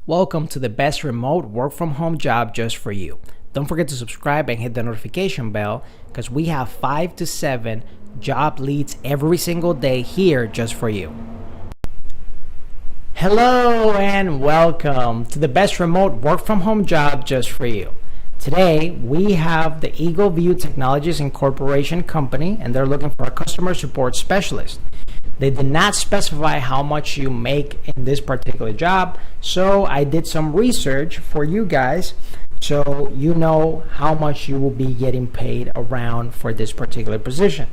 Welcome to the best remote work from home job just for you. Don't forget to subscribe and hit the notification bell because we have 5 to 7 job leads every single day here just for you. Hello and welcome to the best remote work from home job just for you. Today we have the Eagle View Technologies Incorporation company, and they're looking for a customer support specialist. They did not specify how much you make in this particular job, so I did some research for you guys so you know how much you will be getting paid around for this particular position.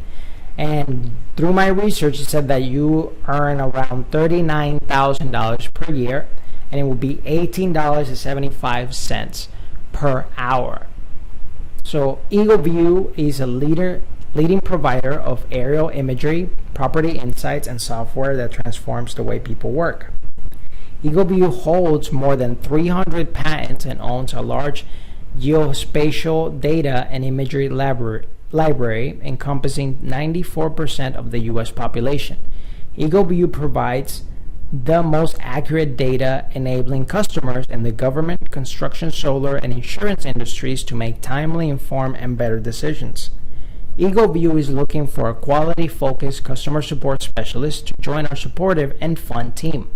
And through my research, it said that you earn around $39,000 per year, and it will be $18.75 per hour. So Eagle View is a leading provider of aerial imagery, property insights, and software that transforms the way people work. Eagle View holds more than 300 patents and owns a large geospatial data and imagery library encompassing 94% of the U.S. population. Eagle View provides the most accurate data, enabling customers in the government, construction, solar, and insurance industries to make timely, informed, and better decisions. Eagle View is looking for a quality-focused customer support specialist to join our supportive and fun team.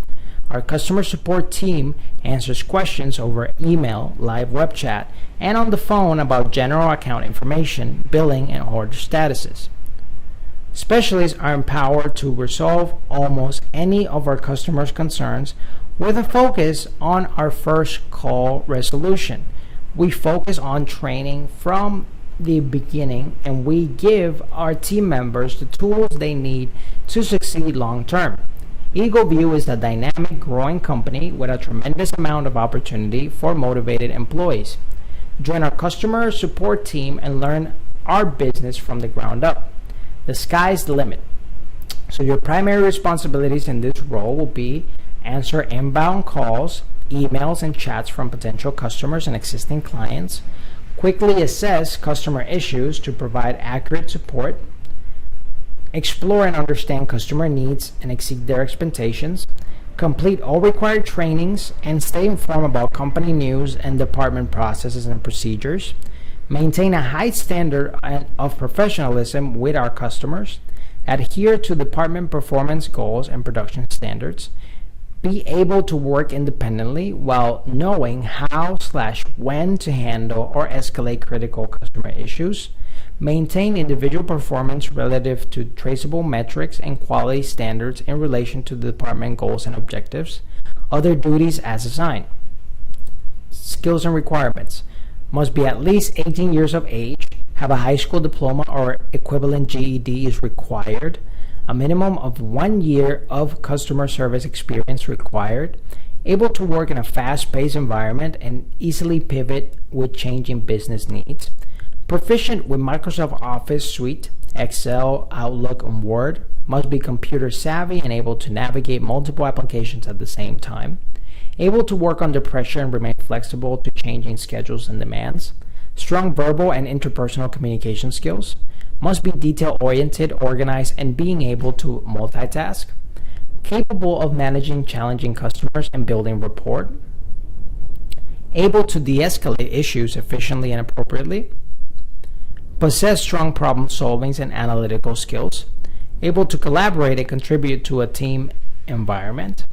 Our customer support team answers questions over email, live web chat, and on the phone about general account information, billing, and order statuses. Specialists are empowered to resolve almost any of our customers' concerns with a focus on our first call resolution. We focus on training from the beginning, and we give our team members the tools they need to succeed long term. Eagle View is a dynamic, growing company with a tremendous amount of opportunity for motivated employees. Join our customer support team and learn our business from the ground up. The sky's the limit. So your primary responsibilities in this role will be answer inbound calls, emails, and chats from potential customers and existing clients, quickly assess customer issues to provide accurate support, explore and understand customer needs and exceed their expectations, complete all required trainings, and stay informed about company news and department processes and procedures, maintain a high standard of professionalism with our customers, adhere to department performance goals and production standards, be able to work independently while knowing how/when to handle or escalate critical customer issues, maintain individual performance relative to traceable metrics and quality standards in relation to the department goals and objectives, other duties as assigned. Skills and requirements: must be at least 18 years of age, have a high school diploma or equivalent GED is required, a minimum of 1 year of customer service experience required, able to work in a fast-paced environment and easily pivot with changing business needs, proficient with Microsoft Office Suite, Excel, Outlook, and Word, must be computer savvy and able to navigate multiple applications at the same time, able to work under pressure and remain flexible to changing schedules and demands, strong verbal and interpersonal communication skills, must be detail-oriented, organized, and being able to multitask, capable of managing challenging customers and building rapport, able to de-escalate issues efficiently and appropriately, possess strong problem-solving and analytical skills, able to collaborate and contribute to a team environment,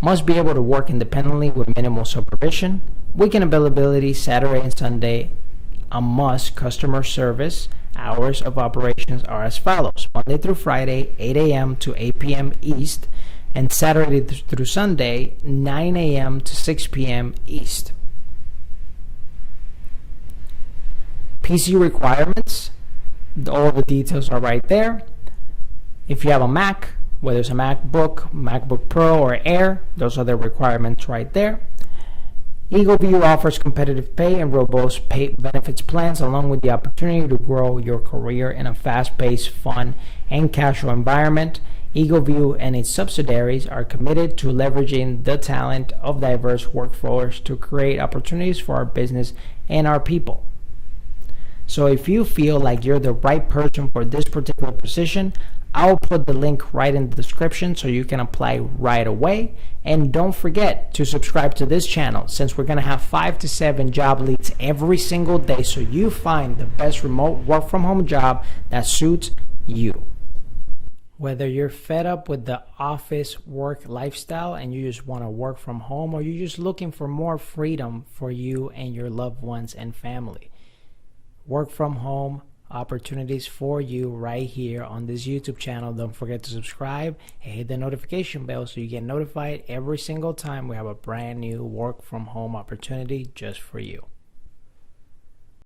must be able to work independently with minimal supervision, weekend availability, Saturday and Sunday, a must. Customer service hours of operations are as follows: Monday through Friday, 8 a.m. to 8 p.m. East, and Saturday through Sunday, 9 a.m. to 6 p.m. East. PC requirements: all the details are right there. If you have a Mac, whether it's a MacBook, MacBook Pro, or Air, those are the requirements right there. Eagle View offers competitive pay and robust pay benefits plans, along with the opportunity to grow your career in a fast-paced, fun, and casual environment. Eagle View and its subsidiaries are committed to leveraging the talent of diverse workforce to create opportunities for our business and our people. So if you feel like you're the right person for this particular position, I'll put the link right in the description so you can apply right away. And don't forget to subscribe to this channel, since we're going to have 5 to 7 job leads every single day, so you find the best remote work from home job that suits you. Whether you're fed up with the office work lifestyle and you just want to work from home, or you're just looking for more freedom for you and your loved ones and family, work from home opportunities for you right here on this YouTube channel. Don't forget to subscribe and hit the notification bell so you get notified every single time we have a brand new work from home opportunity just for you.